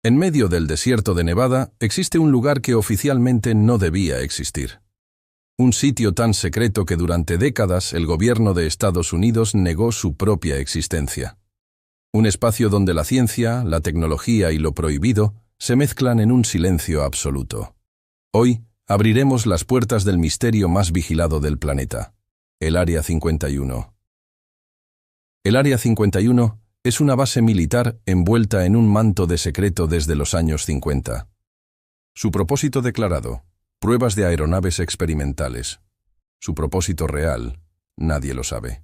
En medio del desierto de Nevada existe un lugar que oficialmente no debía existir. Un sitio tan secreto que durante décadas el gobierno de Estados Unidos negó su propia existencia. Un espacio donde la ciencia, la tecnología y lo prohibido se mezclan en un silencio absoluto. Hoy abriremos las puertas del misterio más vigilado del planeta, el Área 51. El Área 51 es una base militar envuelta en un manto de secreto desde los años 50. Su propósito declarado: pruebas de aeronaves experimentales. Su propósito real, nadie lo sabe.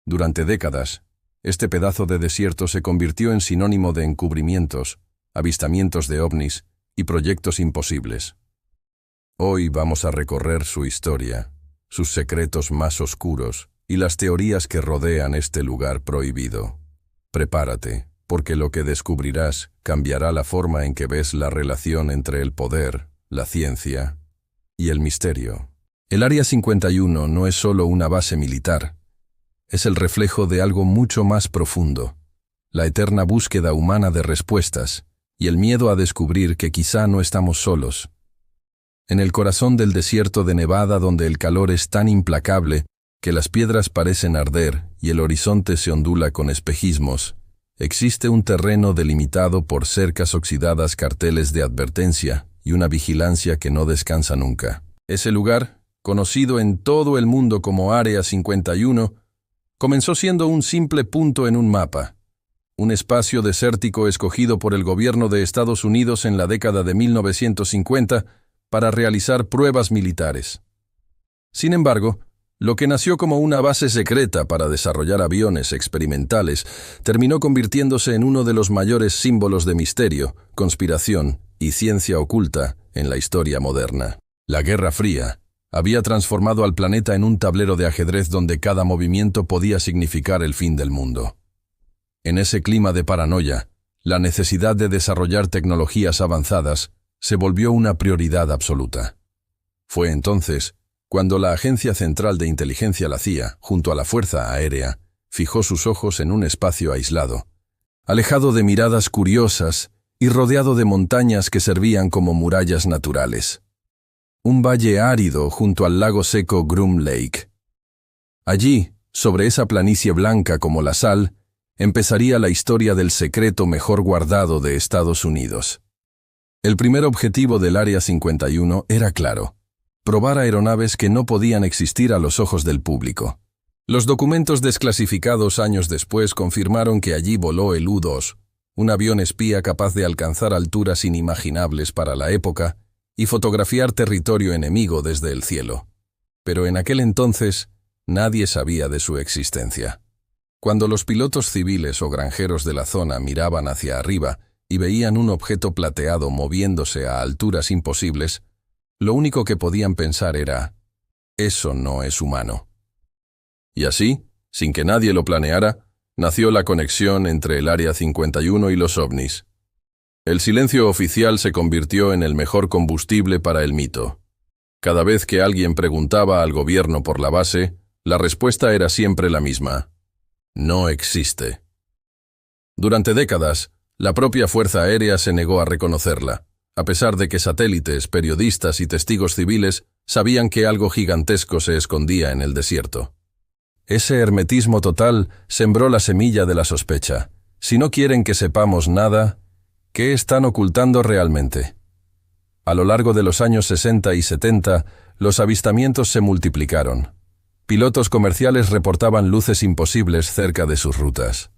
Durante décadas, este pedazo de desierto se convirtió en sinónimo de encubrimientos, avistamientos de ovnis y proyectos imposibles. Hoy vamos a recorrer su historia, sus secretos más oscuros y las teorías que rodean este lugar prohibido. Prepárate, porque lo que descubrirás cambiará la forma en que ves la relación entre el poder, la ciencia y el misterio. El Área 51 no es solo una base militar, es el reflejo de algo mucho más profundo, la eterna búsqueda humana de respuestas y el miedo a descubrir que quizá no estamos solos. En el corazón del desierto de Nevada, donde el calor es tan implacable que las piedras parecen arder y el horizonte se ondula con espejismos, existe un terreno delimitado por cercas oxidadas, carteles de advertencia y una vigilancia que no descansa nunca. Ese lugar, conocido en todo el mundo como Área 51, comenzó siendo un simple punto en un mapa, un espacio desértico escogido por el gobierno de Estados Unidos en la década de 1950 para realizar pruebas militares. Sin embargo, lo que nació como una base secreta para desarrollar aviones experimentales terminó convirtiéndose en uno de los mayores símbolos de misterio, conspiración y ciencia oculta en la historia moderna. La Guerra Fría había transformado al planeta en un tablero de ajedrez donde cada movimiento podía significar el fin del mundo. En ese clima de paranoia, la necesidad de desarrollar tecnologías avanzadas se volvió una prioridad absoluta. Fue entonces cuando la Agencia Central de Inteligencia, la CIA, junto a la Fuerza Aérea, fijó sus ojos en un espacio aislado, alejado de miradas curiosas y rodeado de montañas que servían como murallas naturales. Un valle árido junto al lago seco Groom Lake. Allí, sobre esa planicie blanca como la sal, empezaría la historia del secreto mejor guardado de Estados Unidos. El primer objetivo del Área 51 era claro: probar aeronaves que no podían existir a los ojos del público. Los documentos desclasificados años después confirmaron que allí voló el U-2, un avión espía capaz de alcanzar alturas inimaginables para la época y fotografiar territorio enemigo desde el cielo. Pero en aquel entonces, nadie sabía de su existencia. Cuando los pilotos civiles o granjeros de la zona miraban hacia arriba y veían un objeto plateado moviéndose a alturas imposibles, lo único que podían pensar era: eso no es humano. Y así, sin que nadie lo planeara, nació la conexión entre el Área 51 y los ovnis. El silencio oficial se convirtió en el mejor combustible para el mito. Cada vez que alguien preguntaba al gobierno por la base, la respuesta era siempre la misma: no existe. Durante décadas, la propia Fuerza Aérea se negó a reconocerla, a pesar de que satélites, periodistas y testigos civiles sabían que algo gigantesco se escondía en el desierto. Ese hermetismo total sembró la semilla de la sospecha. Si no quieren que sepamos nada, ¿qué están ocultando realmente? A lo largo de los años 60 y 70, los avistamientos se multiplicaron. Pilotos comerciales reportaban luces imposibles cerca de sus rutas.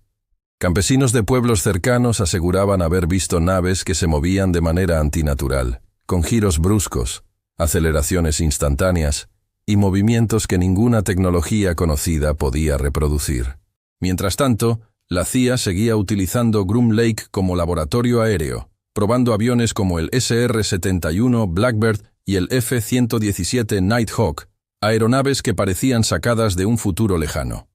Campesinos de pueblos cercanos aseguraban haber visto naves que se movían de manera antinatural, con giros bruscos, aceleraciones instantáneas y movimientos que ninguna tecnología conocida podía reproducir. Mientras tanto, la CIA seguía utilizando Groom Lake como laboratorio aéreo, probando aviones como el SR-71 Blackbird y el F-117 Nighthawk, aeronaves que parecían sacadas de un futuro lejano.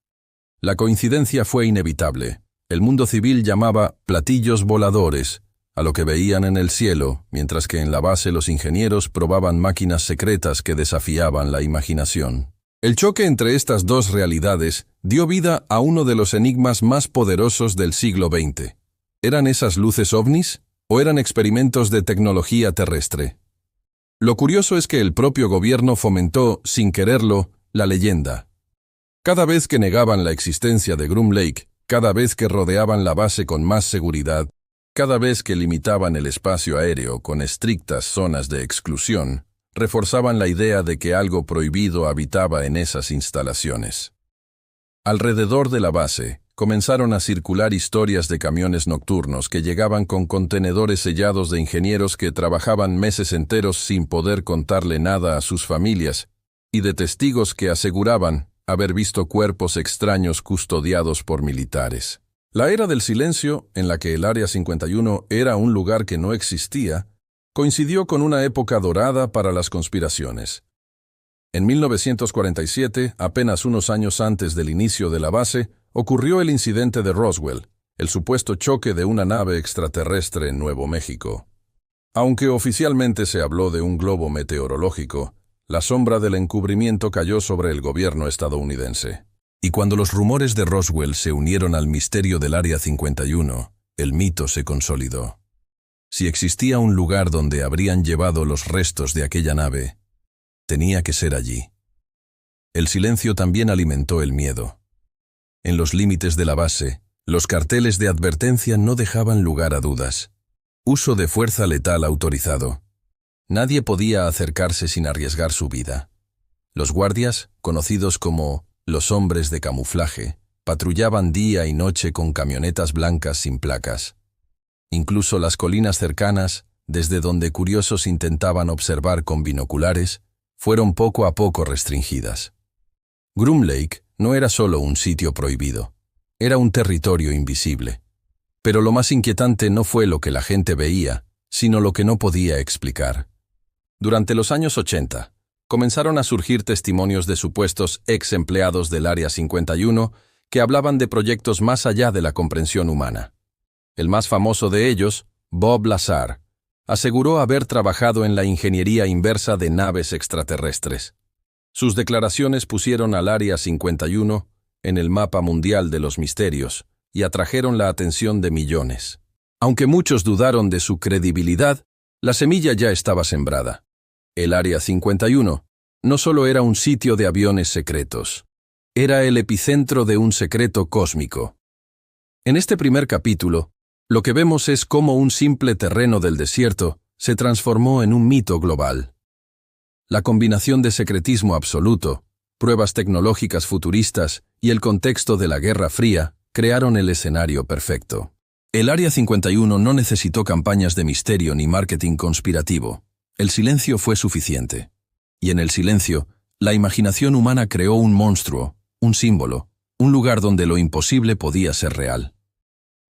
La coincidencia fue inevitable. El mundo civil llamaba platillos voladores a lo que veían en el cielo, mientras que en la base los ingenieros probaban máquinas secretas que desafiaban la imaginación. El choque entre estas dos realidades dio vida a uno de los enigmas más poderosos del siglo XX. ¿Eran esas luces ovnis? ¿O eran experimentos de tecnología terrestre? Lo curioso es que el propio gobierno fomentó, sin quererlo, la leyenda. Cada vez que negaban la existencia de Groom Lake, cada vez que rodeaban la base con más seguridad, cada vez que limitaban el espacio aéreo con estrictas zonas de exclusión, reforzaban la idea de que algo prohibido habitaba en esas instalaciones. Alrededor de la base, comenzaron a circular historias de camiones nocturnos que llegaban con contenedores sellados de ingenieros que trabajaban meses enteros sin poder contarle nada a sus familias, y de testigos que aseguraban haber visto cuerpos extraños custodiados por militares. La era del silencio, en la que el Área 51 era un lugar que no existía, coincidió con una época dorada para las conspiraciones. En 1947, apenas unos años antes del inicio de la base, ocurrió el incidente de Roswell, el supuesto choque de una nave extraterrestre en Nuevo México. Aunque oficialmente se habló de un globo meteorológico, la sombra del encubrimiento cayó sobre el gobierno estadounidense. Y cuando los rumores de Roswell se unieron al misterio del Área 51, el mito se consolidó. Si existía un lugar donde habrían llevado los restos de aquella nave, tenía que ser allí. El silencio también alimentó el miedo. En los límites de la base, los carteles de advertencia no dejaban lugar a dudas. Uso de fuerza letal autorizado. Nadie podía acercarse sin arriesgar su vida. Los guardias, conocidos como los hombres de camuflaje, patrullaban día y noche con camionetas blancas sin placas. Incluso las colinas cercanas, desde donde curiosos intentaban observar con binoculares, fueron poco a poco restringidas. Groom Lake no era solo un sitio prohibido, era un territorio invisible. Pero lo más inquietante no fue lo que la gente veía, sino lo que no podía explicar. Durante los años 80, comenzaron a surgir testimonios de supuestos ex empleados del Área 51 que hablaban de proyectos más allá de la comprensión humana. El más famoso de ellos, Bob Lazar, aseguró haber trabajado en la ingeniería inversa de naves extraterrestres. Sus declaraciones pusieron al Área 51 en el mapa mundial de los misterios y atrajeron la atención de millones. Aunque muchos dudaron de su credibilidad, la semilla ya estaba sembrada. El Área 51 no solo era un sitio de aviones secretos, era el epicentro de un secreto cósmico. En este primer capítulo, lo que vemos es cómo un simple terreno del desierto se transformó en un mito global. La combinación de secretismo absoluto, pruebas tecnológicas futuristas y el contexto de la Guerra Fría crearon el escenario perfecto. El Área 51 no necesitó campañas de misterio ni marketing conspirativo. El silencio fue suficiente. Y en el silencio, la imaginación humana creó un monstruo, un símbolo, un lugar donde lo imposible podía ser real.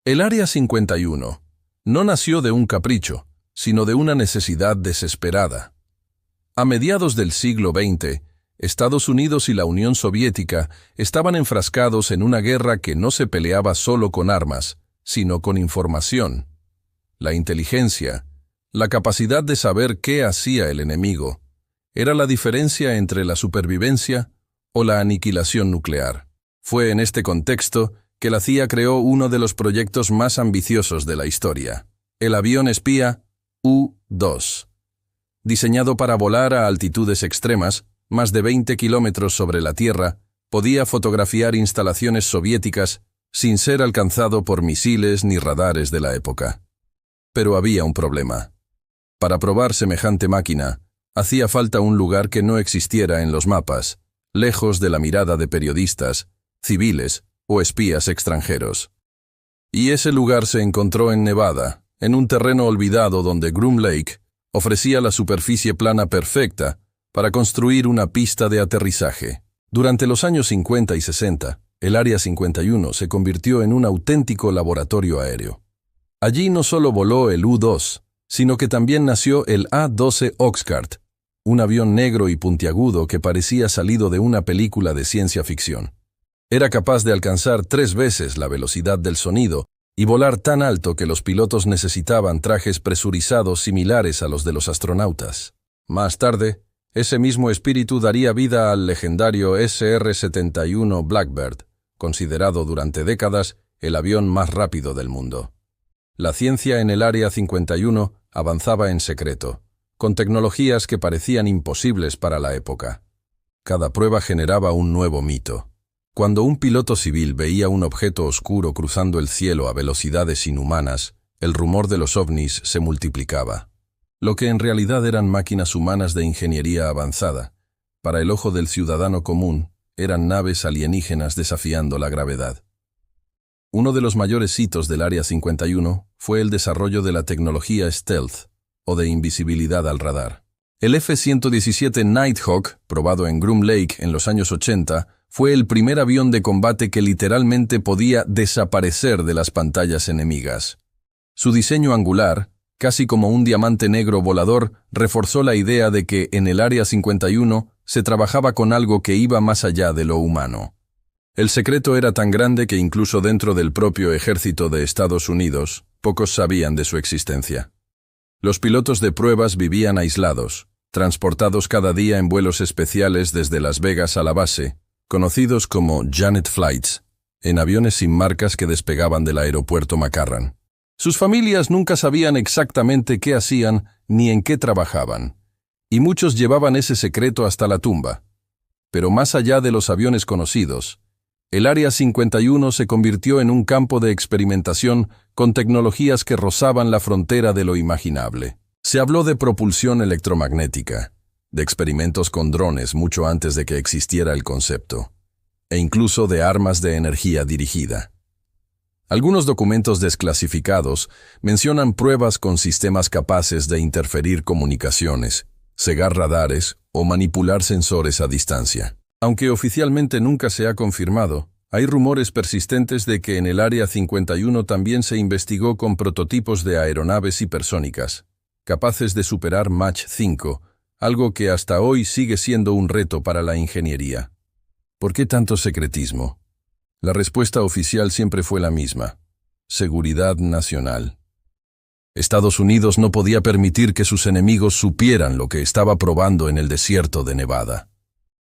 El Área 51 no nació de un capricho, sino de una necesidad desesperada. A mediados del siglo XX, Estados Unidos y la Unión Soviética estaban enfrascados en una guerra que no se peleaba solo con armas, sino con información. La inteligencia, la capacidad de saber qué hacía el enemigo, era la diferencia entre la supervivencia o la aniquilación nuclear. Fue en este contexto que la CIA creó uno de los proyectos más ambiciosos de la historia, el avión espía U-2. Diseñado para volar a altitudes extremas, más de 20 kilómetros sobre la Tierra, podía fotografiar instalaciones soviéticas sin ser alcanzado por misiles ni radares de la época. Pero había un problema. Para probar semejante máquina, hacía falta un lugar que no existiera en los mapas, lejos de la mirada de periodistas, civiles o espías extranjeros. Y ese lugar se encontró en Nevada, en un terreno olvidado donde Groom Lake ofrecía la superficie plana perfecta para construir una pista de aterrizaje. Durante los años 50 y 60, el Área 51 se convirtió en un auténtico laboratorio aéreo. Allí no solo voló el U-2, sino que también nació el A-12 Oxcart, un avión negro y puntiagudo que parecía salido de una película de ciencia ficción. Era capaz de alcanzar 3 veces la velocidad del sonido y volar tan alto que los pilotos necesitaban trajes presurizados similares a los de los astronautas. Más tarde, ese mismo espíritu daría vida al legendario SR-71 Blackbird, considerado durante décadas el avión más rápido del mundo. La ciencia en el Área 51 avanzaba en secreto, con tecnologías que parecían imposibles para la época. Cada prueba generaba un nuevo mito. Cuando un piloto civil veía un objeto oscuro cruzando el cielo a velocidades inhumanas, el rumor de los ovnis se multiplicaba. Lo que en realidad eran máquinas humanas de ingeniería avanzada, para el ojo del ciudadano común, eran naves alienígenas desafiando la gravedad. Uno de los mayores hitos del Área 51 fue el desarrollo de la tecnología stealth, o de invisibilidad al radar. El F-117 Nighthawk, probado en Groom Lake en los años 80, fue el primer avión de combate que literalmente podía desaparecer de las pantallas enemigas. Su diseño angular, casi como un diamante negro volador, reforzó la idea de que en el Área 51 se trabajaba con algo que iba más allá de lo humano. El secreto era tan grande que incluso dentro del propio ejército de Estados Unidos, pocos sabían de su existencia. Los pilotos de pruebas vivían aislados, transportados cada día en vuelos especiales desde Las Vegas a la base, conocidos como Janet Flights, en aviones sin marcas que despegaban del aeropuerto McCarran. Sus familias nunca sabían exactamente qué hacían ni en qué trabajaban, y muchos llevaban ese secreto hasta la tumba. Pero más allá de los aviones conocidos, el Área 51 se convirtió en un campo de experimentación con tecnologías que rozaban la frontera de lo imaginable. Se habló de propulsión electromagnética, de experimentos con drones mucho antes de que existiera el concepto, e incluso de armas de energía dirigida. Algunos documentos desclasificados mencionan pruebas con sistemas capaces de interferir comunicaciones, cegar radares o manipular sensores a distancia. Aunque oficialmente nunca se ha confirmado, hay rumores persistentes de que en el Área 51 también se investigó con prototipos de aeronaves hipersónicas, capaces de superar Mach 5, algo que hasta hoy sigue siendo un reto para la ingeniería. ¿Por qué tanto secretismo? La respuesta oficial siempre fue la misma: seguridad nacional. Estados Unidos no podía permitir que sus enemigos supieran lo que estaba probando en el desierto de Nevada.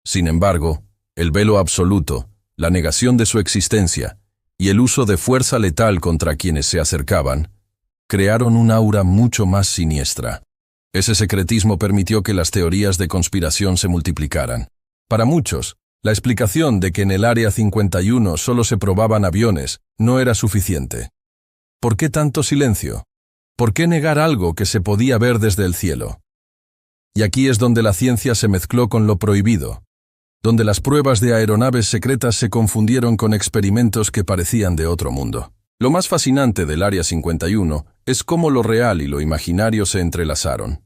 Sin embargo, el velo absoluto, la negación de su existencia y el uso de fuerza letal contra quienes se acercaban, crearon un aura mucho más siniestra. Ese secretismo permitió que las teorías de conspiración se multiplicaran. Para muchos, la explicación de que en el Área 51 solo se probaban aviones no era suficiente. ¿Por qué tanto silencio? ¿Por qué negar algo que se podía ver desde el cielo? Y aquí es donde la ciencia se mezcló con lo prohibido, donde las pruebas de aeronaves secretas se confundieron con experimentos que parecían de otro mundo. Lo más fascinante del Área 51 es cómo lo real y lo imaginario se entrelazaron.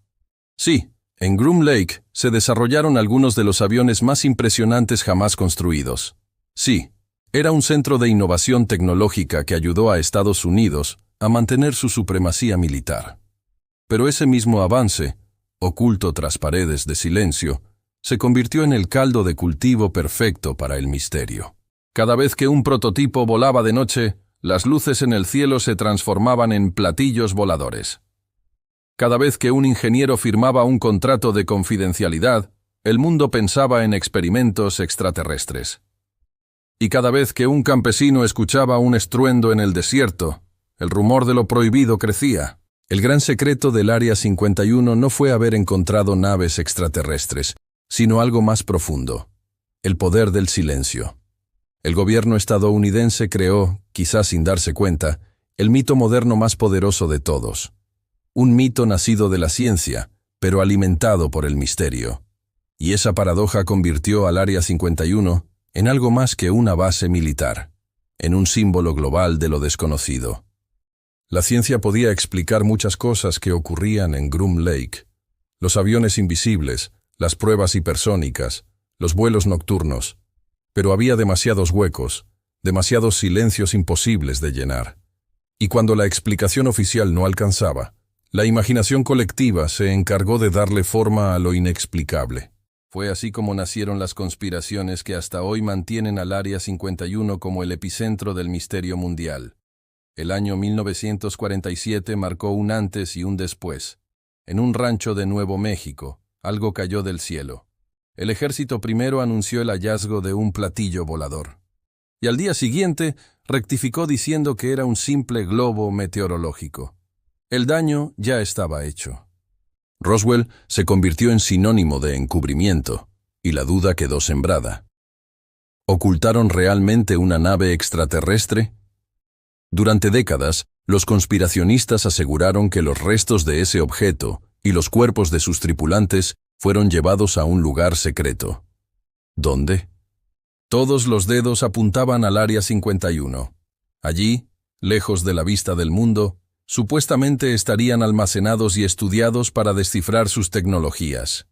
Sí, en Groom Lake se desarrollaron algunos de los aviones más impresionantes jamás construidos. Sí, era un centro de innovación tecnológica que ayudó a Estados Unidos a mantener su supremacía militar. Pero ese mismo avance, oculto tras paredes de silencio, se convirtió en el caldo de cultivo perfecto para el misterio. Cada vez que un prototipo volaba de noche, las luces en el cielo se transformaban en platillos voladores. Cada vez que un ingeniero firmaba un contrato de confidencialidad, el mundo pensaba en experimentos extraterrestres. Y cada vez que un campesino escuchaba un estruendo en el desierto, el rumor de lo prohibido crecía. El gran secreto del Área 51 no fue haber encontrado naves extraterrestres, sino algo más profundo: el poder del silencio. El gobierno estadounidense creó, quizás sin darse cuenta, el mito moderno más poderoso de todos. Un mito nacido de la ciencia, pero alimentado por el misterio. Y esa paradoja convirtió al Área 51 en algo más que una base militar, en un símbolo global de lo desconocido. La ciencia podía explicar muchas cosas que ocurrían en Groom Lake: los aviones invisibles, las pruebas hipersónicas, los vuelos nocturnos, pero había demasiados huecos, demasiados silencios imposibles de llenar. Y cuando la explicación oficial no alcanzaba, la imaginación colectiva se encargó de darle forma a lo inexplicable. Fue así como nacieron las conspiraciones que hasta hoy mantienen al Área 51 como el epicentro del misterio mundial. El año 1947 marcó un antes y un después. En un rancho de Nuevo México, algo cayó del cielo. El ejército primero anunció el hallazgo de un platillo volador. y al día siguiente rectificó diciendo que era un simple globo meteorológico. El daño ya estaba hecho. Roswell se convirtió en sinónimo de encubrimiento, y la duda quedó sembrada. ¿Ocultaron realmente una nave extraterrestre? Durante décadas, los conspiracionistas aseguraron que los restos de ese objeto y los cuerpos de sus tripulantes fueron llevados a un lugar secreto. ¿Dónde? Todos los dedos apuntaban al Área 51. Allí, lejos de la vista del mundo, supuestamente estarían almacenados y estudiados para descifrar sus tecnologías.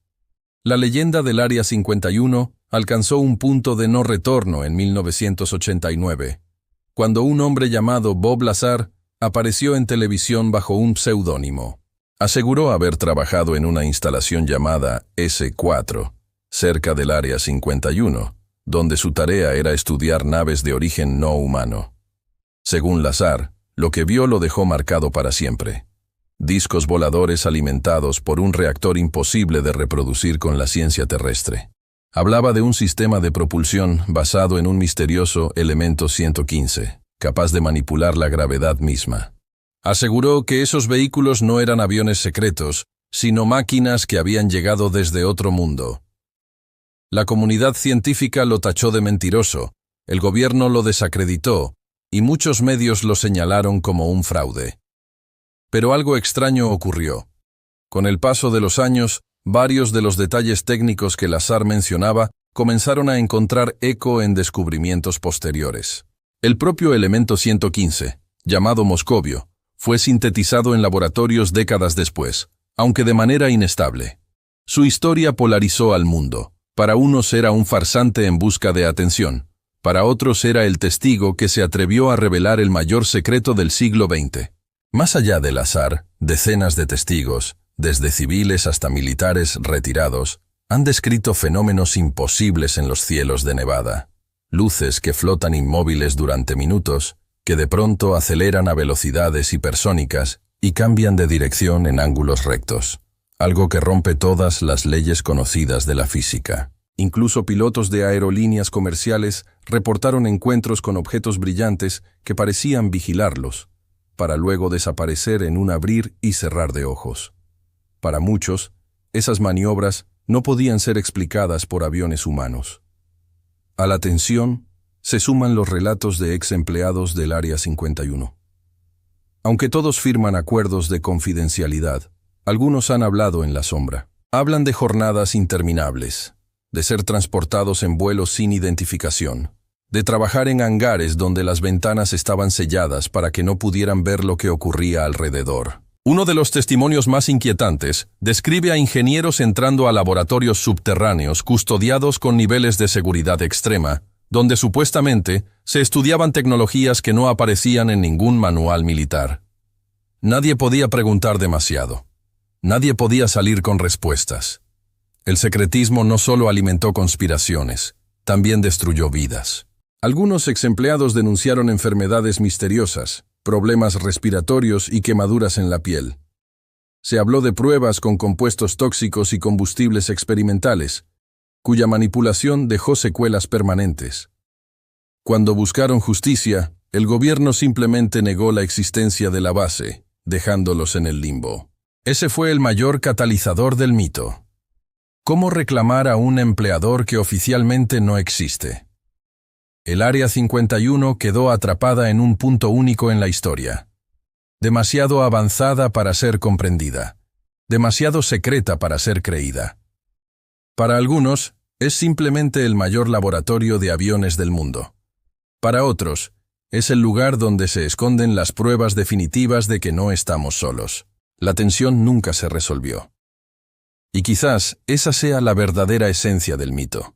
La leyenda del Área 51 alcanzó un punto de no retorno en 1989, cuando un hombre llamado Bob Lazar apareció en televisión bajo un seudónimo. Aseguró haber trabajado en una instalación llamada S4, cerca del Área 51, donde su tarea era estudiar naves de origen no humano. Según Lazar, lo que vio lo dejó marcado para siempre. Discos voladores alimentados por un reactor imposible de reproducir con la ciencia terrestre. Hablaba de un sistema de propulsión basado en un misterioso elemento 115, capaz de manipular la gravedad misma. Aseguró que esos vehículos no eran aviones secretos, sino máquinas que habían llegado desde otro mundo. La comunidad científica lo tachó de mentiroso, el gobierno lo desacreditó, y muchos medios lo señalaron como un fraude. Pero algo extraño ocurrió. Con el paso de los años, varios de los detalles técnicos que Lazar mencionaba comenzaron a encontrar eco en descubrimientos posteriores. El propio elemento 115, llamado moscovio, fue sintetizado en laboratorios décadas después, aunque de manera inestable. Su historia polarizó al mundo. Para unos era un farsante en busca de atención, para otros era el testigo que se atrevió a revelar el mayor secreto del siglo XX. Más allá del azar, decenas de testigos, desde civiles hasta militares retirados, han descrito fenómenos imposibles en los cielos de Nevada. Luces que flotan inmóviles durante minutos, que de pronto aceleran a velocidades hipersónicas y cambian de dirección en ángulos rectos. Algo que rompe todas las leyes conocidas de la física. Incluso pilotos de aerolíneas comerciales reportaron encuentros con objetos brillantes que parecían vigilarlos, para luego desaparecer en un abrir y cerrar de ojos. Para muchos, esas maniobras no podían ser explicadas por aviones humanos. A la tensión se suman los relatos de ex empleados del Área 51. Aunque todos firman acuerdos de confidencialidad, algunos han hablado en la sombra. Hablan de jornadas interminables, de ser transportados en vuelos sin identificación, de trabajar en hangares donde las ventanas estaban selladas para que no pudieran ver lo que ocurría alrededor. Uno de los testimonios más inquietantes describe a ingenieros entrando a laboratorios subterráneos custodiados con niveles de seguridad extrema, donde supuestamente se estudiaban tecnologías que no aparecían en ningún manual militar. Nadie podía preguntar demasiado. Nadie podía salir con respuestas. El secretismo no solo alimentó conspiraciones, también destruyó vidas. Algunos exempleados denunciaron enfermedades misteriosas, problemas respiratorios y quemaduras en la piel. Se habló de pruebas con compuestos tóxicos y combustibles experimentales, cuya manipulación dejó secuelas permanentes. Cuando buscaron justicia, el gobierno simplemente negó la existencia de la base, dejándolos en el limbo. Ese fue el mayor catalizador del mito. ¿Cómo reclamar a un empleador que oficialmente no existe? El Área 51 quedó atrapada en un punto único en la historia. Demasiado avanzada para ser comprendida. Demasiado secreta para ser creída. Para algunos, es simplemente el mayor laboratorio de aviones del mundo. Para otros, es el lugar donde se esconden las pruebas definitivas de que no estamos solos. La tensión nunca se resolvió. Y quizás esa sea la verdadera esencia del mito.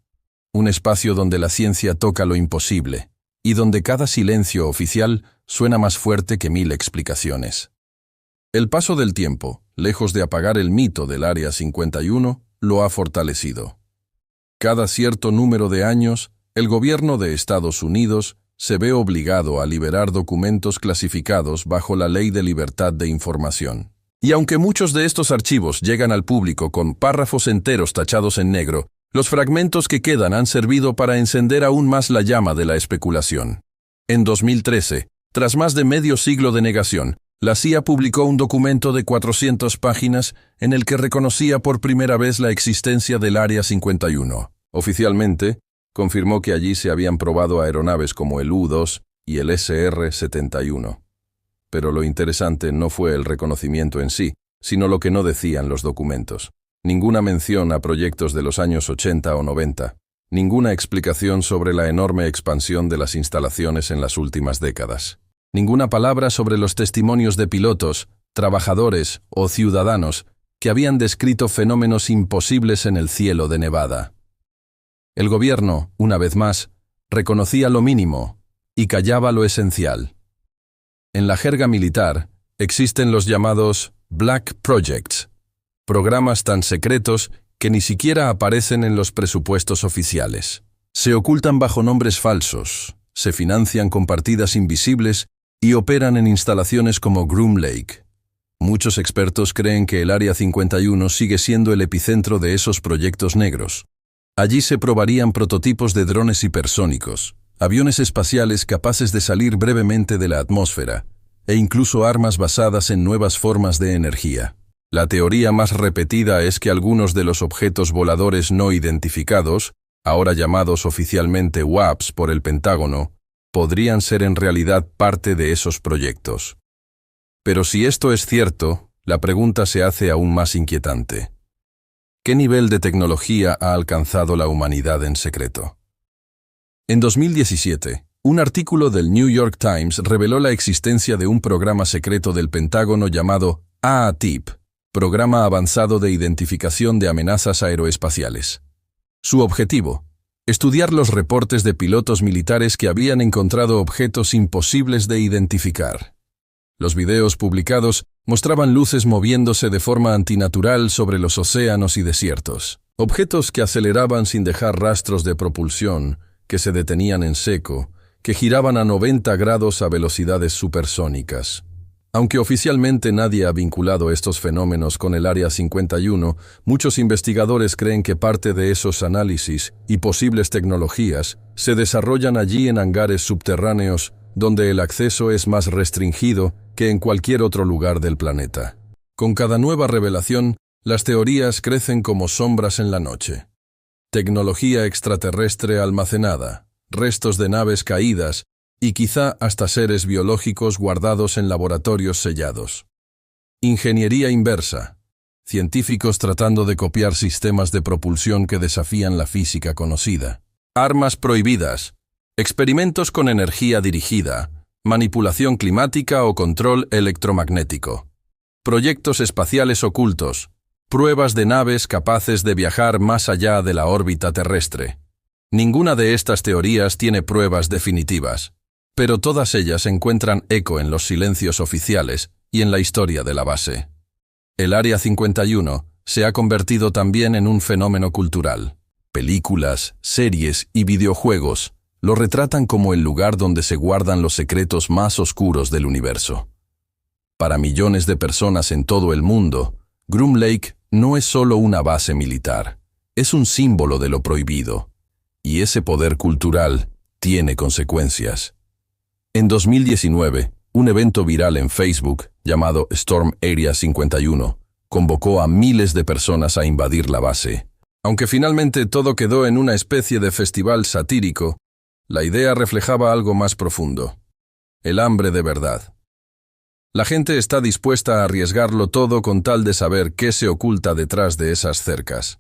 Un espacio donde la ciencia toca lo imposible, y donde cada silencio oficial suena más fuerte que 1000 explicaciones. El paso del tiempo, lejos de apagar el mito del Área 51, lo ha fortalecido. Cada cierto número de años, el gobierno de Estados Unidos se ve obligado a liberar documentos clasificados bajo la Ley de Libertad de Información. Y aunque muchos de estos archivos llegan al público con párrafos enteros tachados en negro, Los fragmentos que quedan han servido para encender aún más la llama de la especulación. En 2013, tras más de medio siglo de negación, la CIA publicó un documento de 400 páginas en el que reconocía por primera vez la existencia del Área 51. Oficialmente, confirmó que allí se habían probado aeronaves como el U-2 y el SR-71. Pero lo interesante no fue el reconocimiento en sí, sino lo que no decían los documentos. Ninguna mención a proyectos de los años 80 o 90. Ninguna explicación sobre la enorme expansión de las instalaciones en las últimas décadas. Ninguna palabra sobre los testimonios de pilotos, trabajadores o ciudadanos que habían descrito fenómenos imposibles en el cielo de Nevada. El gobierno, una vez más, reconocía lo mínimo y callaba lo esencial. En la jerga militar, existen los llamados Black Projects, programas tan secretos que ni siquiera aparecen en los presupuestos oficiales. Se ocultan bajo nombres falsos, se financian con partidas invisibles y operan en instalaciones como Groom Lake. Muchos expertos creen que el Área 51 sigue siendo el epicentro de esos proyectos negros. Allí se probarían prototipos de drones hipersónicos, aviones espaciales capaces de salir brevemente de la atmósfera, e incluso armas basadas en nuevas formas de energía. La teoría más repetida es que algunos de los objetos voladores no identificados, ahora llamados oficialmente UAPs por el Pentágono, podrían ser en realidad parte de esos proyectos. Pero si esto es cierto, la pregunta se hace aún más inquietante. ¿Qué nivel de tecnología ha alcanzado la humanidad en secreto? En 2017, un artículo del New York Times reveló la existencia de un programa secreto del Pentágono llamado AATIP, Programa Avanzado de Identificación de Amenazas Aeroespaciales. Su objetivo: estudiar los reportes de pilotos militares que habían encontrado objetos imposibles de identificar. Los videos publicados mostraban luces moviéndose de forma antinatural sobre los océanos y desiertos, objetos que aceleraban sin dejar rastros de propulsión, que se detenían en seco, que giraban a 90 grados a velocidades supersónicas. Aunque oficialmente nadie ha vinculado estos fenómenos con el Área 51, muchos investigadores creen que parte de esos análisis y posibles tecnologías se desarrollan allí en hangares subterráneos donde el acceso es más restringido que en cualquier otro lugar del planeta. Con cada nueva revelación, las teorías crecen como sombras en la noche. Tecnología extraterrestre almacenada, restos de naves caídas y quizá hasta seres biológicos guardados en laboratorios sellados. Ingeniería inversa. Científicos tratando de copiar sistemas de propulsión que desafían la física conocida. Armas prohibidas. Experimentos con energía dirigida, manipulación climática o control electromagnético. Proyectos espaciales ocultos. Pruebas de naves capaces de viajar más allá de la órbita terrestre. Ninguna de estas teorías tiene pruebas definitivas, pero todas ellas encuentran eco en los silencios oficiales y en la historia de la base. El Área 51 se ha convertido también en un fenómeno cultural. Películas, series y videojuegos lo retratan como el lugar donde se guardan los secretos más oscuros del universo. Para millones de personas en todo el mundo, Groom Lake no es solo una base militar, es un símbolo de lo prohibido. Y ese poder cultural tiene consecuencias. En 2019, un evento viral en Facebook, llamado Storm Area 51, convocó a miles de personas a invadir la base. Aunque finalmente todo quedó en una especie de festival satírico, la idea reflejaba algo más profundo: el hambre de verdad. La gente está dispuesta a arriesgarlo todo con tal de saber qué se oculta detrás de esas cercas.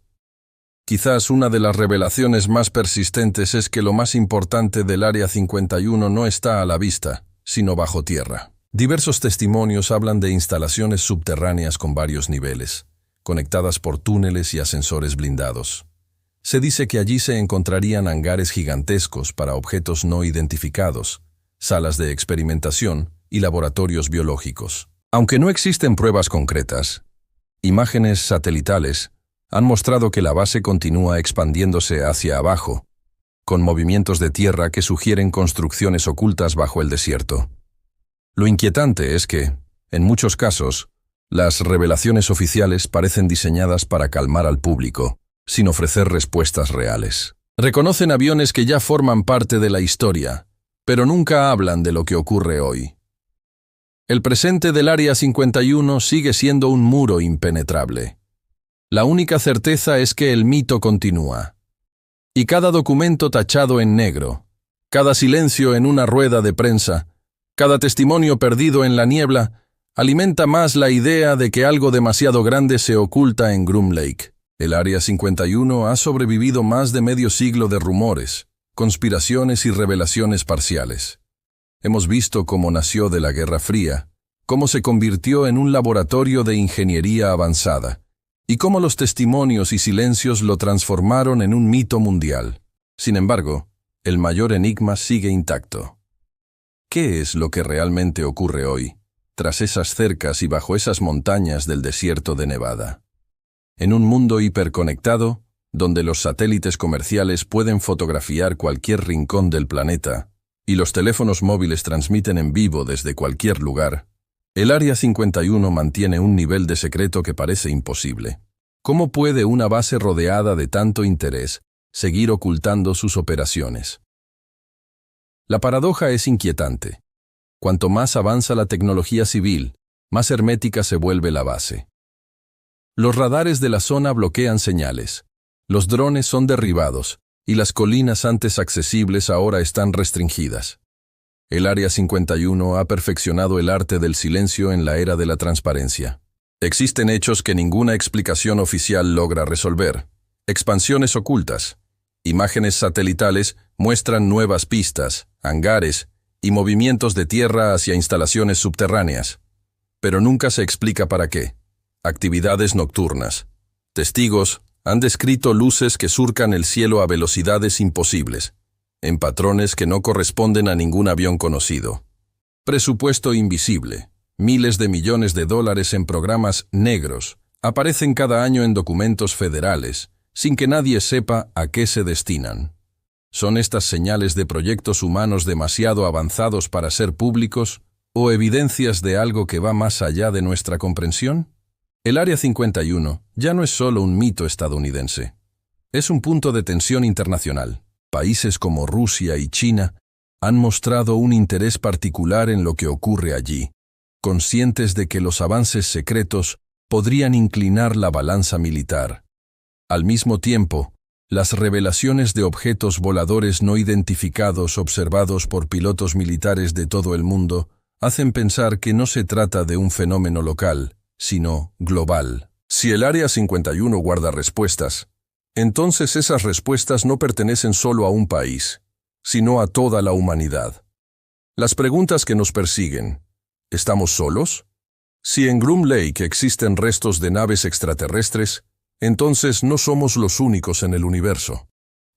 Quizás una de las revelaciones más persistentes es que lo más importante del Área 51 no está a la vista, sino bajo tierra. Diversos testimonios hablan de instalaciones subterráneas con varios niveles, conectadas por túneles y ascensores blindados. Se dice que allí se encontrarían hangares gigantescos para objetos no identificados, salas de experimentación y laboratorios biológicos. Aunque no existen pruebas concretas, imágenes satelitales han mostrado que la base continúa expandiéndose hacia abajo, con movimientos de tierra que sugieren construcciones ocultas bajo el desierto. Lo inquietante es que, en muchos casos, las revelaciones oficiales parecen diseñadas para calmar al público, sin ofrecer respuestas reales. Reconocen aviones que ya forman parte de la historia, pero nunca hablan de lo que ocurre hoy. El presente del Área 51 sigue siendo un muro impenetrable. La única certeza es que el mito continúa. Y cada documento tachado en negro, cada silencio en una rueda de prensa, cada testimonio perdido en la niebla, alimenta más la idea de que algo demasiado grande se oculta en Groom Lake. El Área 51 ha sobrevivido más de medio siglo de rumores, conspiraciones y revelaciones parciales. Hemos visto cómo nació de la Guerra Fría, cómo se convirtió en un laboratorio de ingeniería avanzada, y cómo los testimonios y silencios lo transformaron en un mito mundial. Sin embargo, el mayor enigma sigue intacto. ¿Qué es lo que realmente ocurre hoy, tras esas cercas y bajo esas montañas del desierto de Nevada? En un mundo hiperconectado, donde los satélites comerciales pueden fotografiar cualquier rincón del planeta, y los teléfonos móviles transmiten en vivo desde cualquier lugar, el Área 51 mantiene un nivel de secreto que parece imposible. ¿Cómo puede una base rodeada de tanto interés seguir ocultando sus operaciones? La paradoja es inquietante. Cuanto más avanza la tecnología civil, más hermética se vuelve la base. Los radares de la zona bloquean señales, los drones son derribados, y las colinas antes accesibles ahora están restringidas. El Área 51 ha perfeccionado el arte del silencio en la era de la transparencia. Existen hechos que ninguna explicación oficial logra resolver. Expansiones ocultas. Imágenes satelitales muestran nuevas pistas, hangares y movimientos de tierra hacia instalaciones subterráneas. Pero nunca se explica para qué. Actividades nocturnas. Testigos han descrito luces que surcan el cielo a velocidades imposibles, en patrones que no corresponden a ningún avión conocido. Presupuesto invisible. Miles de millones de dólares en programas negros aparecen cada año en documentos federales, sin que nadie sepa a qué se destinan. ¿Son estas señales de proyectos humanos demasiado avanzados para ser públicos o evidencias de algo que va más allá de nuestra comprensión? El Área 51 ya no es solo un mito estadounidense. Es un punto de tensión internacional. Países como Rusia y China han mostrado un interés particular en lo que ocurre allí, conscientes de que los avances secretos podrían inclinar la balanza militar. Al mismo tiempo, las revelaciones de objetos voladores no identificados observados por pilotos militares de todo el mundo hacen pensar que no se trata de un fenómeno local, sino global. Si el Área 51 guarda respuestas, entonces esas respuestas no pertenecen solo a un país, sino a toda la humanidad. Las preguntas que nos persiguen: ¿estamos solos? Si en Groom Lake existen restos de naves extraterrestres, entonces no somos los únicos en el universo.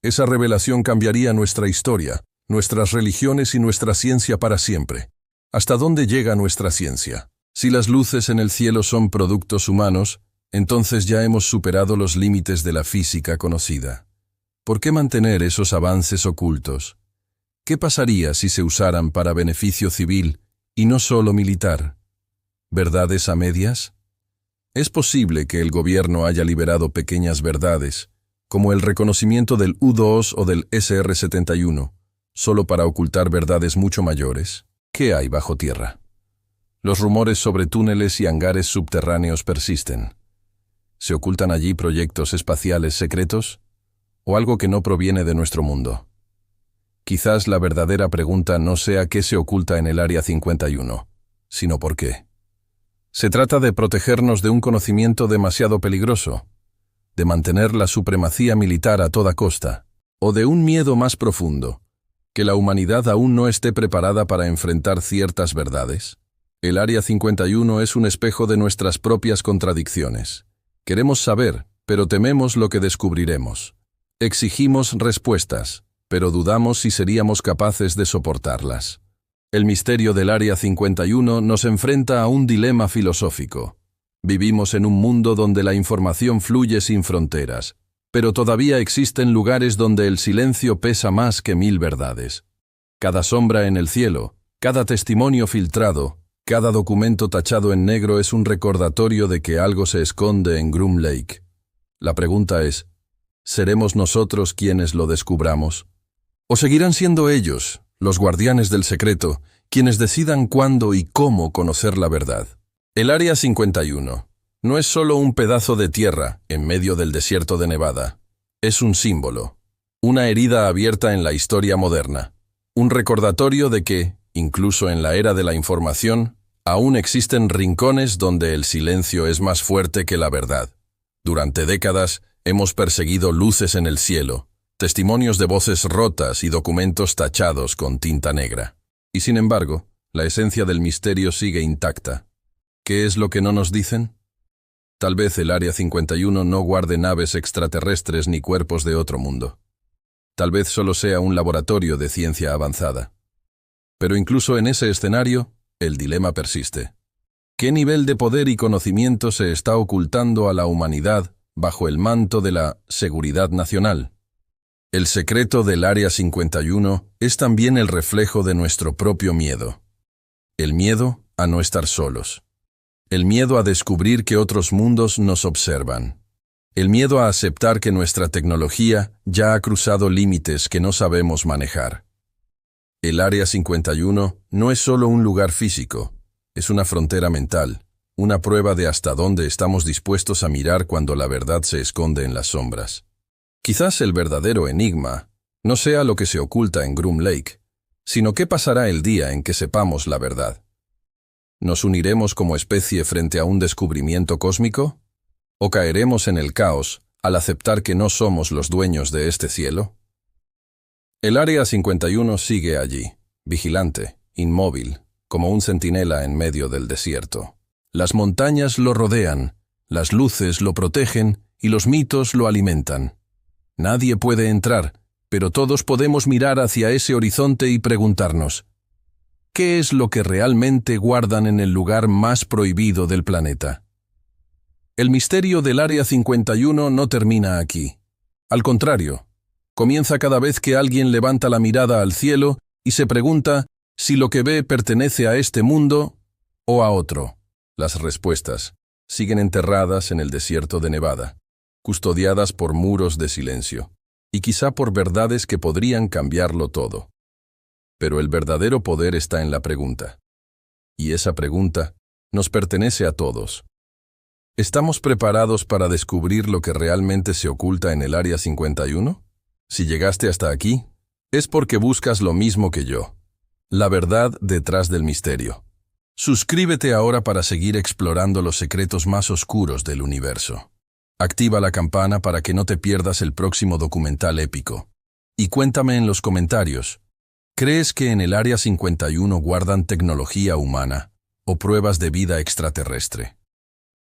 Esa revelación cambiaría nuestra historia, nuestras religiones y nuestra ciencia para siempre. ¿Hasta dónde llega nuestra ciencia? Si las luces en el cielo son productos humanos, entonces ya hemos superado los límites de la física conocida. ¿Por qué mantener esos avances ocultos? ¿Qué pasaría si se usaran para beneficio civil y no solo militar? ¿Verdades a medias? Es posible que el gobierno haya liberado pequeñas verdades, como el reconocimiento del U-2 o del SR-71, solo para ocultar verdades mucho mayores. ¿Qué hay bajo tierra? Los rumores sobre túneles y hangares subterráneos persisten. ¿Se ocultan allí proyectos espaciales secretos? ¿O algo que no proviene de nuestro mundo? Quizás la verdadera pregunta no sea qué se oculta en el Área 51, sino por qué. Se trata de protegernos de un conocimiento demasiado peligroso, de mantener la supremacía militar a toda costa, o de un miedo más profundo, que la humanidad aún no esté preparada para enfrentar ciertas verdades. El Área 51 es un espejo de nuestras propias contradicciones. Queremos saber, pero tememos lo que descubriremos. Exigimos respuestas, pero dudamos si seríamos capaces de soportarlas. El misterio del Área 51 nos enfrenta a un dilema filosófico. Vivimos en un mundo donde la información fluye sin fronteras, pero todavía existen lugares donde el silencio pesa más que 1000 verdades. Cada sombra en el cielo, cada testimonio filtrado, cada documento tachado en negro es un recordatorio de que algo se esconde en Groom Lake. La pregunta es, ¿Seremos nosotros quienes lo descubramos? ¿O seguirán siendo ellos, los guardianes del secreto, quienes decidan cuándo y cómo conocer la verdad? El Área 51 no es solo un pedazo de tierra en medio del desierto de Nevada. Es un símbolo, una herida abierta en la historia moderna, un recordatorio de que, incluso en la era de la información, aún existen rincones donde el silencio es más fuerte que la verdad. Durante décadas hemos perseguido luces en el cielo, testimonios de voces rotas y documentos tachados con tinta negra. Y sin embargo, la esencia del misterio sigue intacta. ¿Qué es lo que no nos dicen? Tal vez el Área 51 no guarde naves extraterrestres ni cuerpos de otro mundo. Tal vez solo sea un laboratorio de ciencia avanzada. Pero incluso en ese escenario, el dilema persiste. ¿Qué nivel de poder y conocimiento se está ocultando a la humanidad bajo el manto de la seguridad nacional? El secreto del Área 51 es también el reflejo de nuestro propio miedo. El miedo a no estar solos. El miedo a descubrir que otros mundos nos observan. El miedo a aceptar que nuestra tecnología ya ha cruzado límites que no sabemos manejar. El Área 51 no es solo un lugar físico, es una frontera mental, una prueba de hasta dónde estamos dispuestos a mirar cuando la verdad se esconde en las sombras. Quizás el verdadero enigma no sea lo que se oculta en Groom Lake, sino qué pasará el día en que sepamos la verdad. ¿Nos uniremos como especie frente a un descubrimiento cósmico? ¿O caeremos en el caos al aceptar que no somos los dueños de este cielo? El Área 51 sigue allí, vigilante, inmóvil, como un centinela en medio del desierto. Las montañas lo rodean, las luces lo protegen y los mitos lo alimentan. Nadie puede entrar, pero todos podemos mirar hacia ese horizonte y preguntarnos, ¿qué es lo que realmente guardan en el lugar más prohibido del planeta? El misterio del Área 51 no termina aquí. Al contrario, comienza cada vez que alguien levanta la mirada al cielo y se pregunta si lo que ve pertenece a este mundo o a otro. Las respuestas siguen enterradas en el desierto de Nevada, custodiadas por muros de silencio, y quizá por verdades que podrían cambiarlo todo. Pero el verdadero poder está en la pregunta. Y esa pregunta nos pertenece a todos. ¿Estamos preparados para descubrir lo que realmente se oculta en el Área 51? Si llegaste hasta aquí, es porque buscas lo mismo que yo. La verdad detrás del misterio. Suscríbete ahora para seguir explorando los secretos más oscuros del universo. Activa la campana para que no te pierdas el próximo documental épico. Y cuéntame en los comentarios, ¿crees que en el Área 51 guardan tecnología humana o pruebas de vida extraterrestre?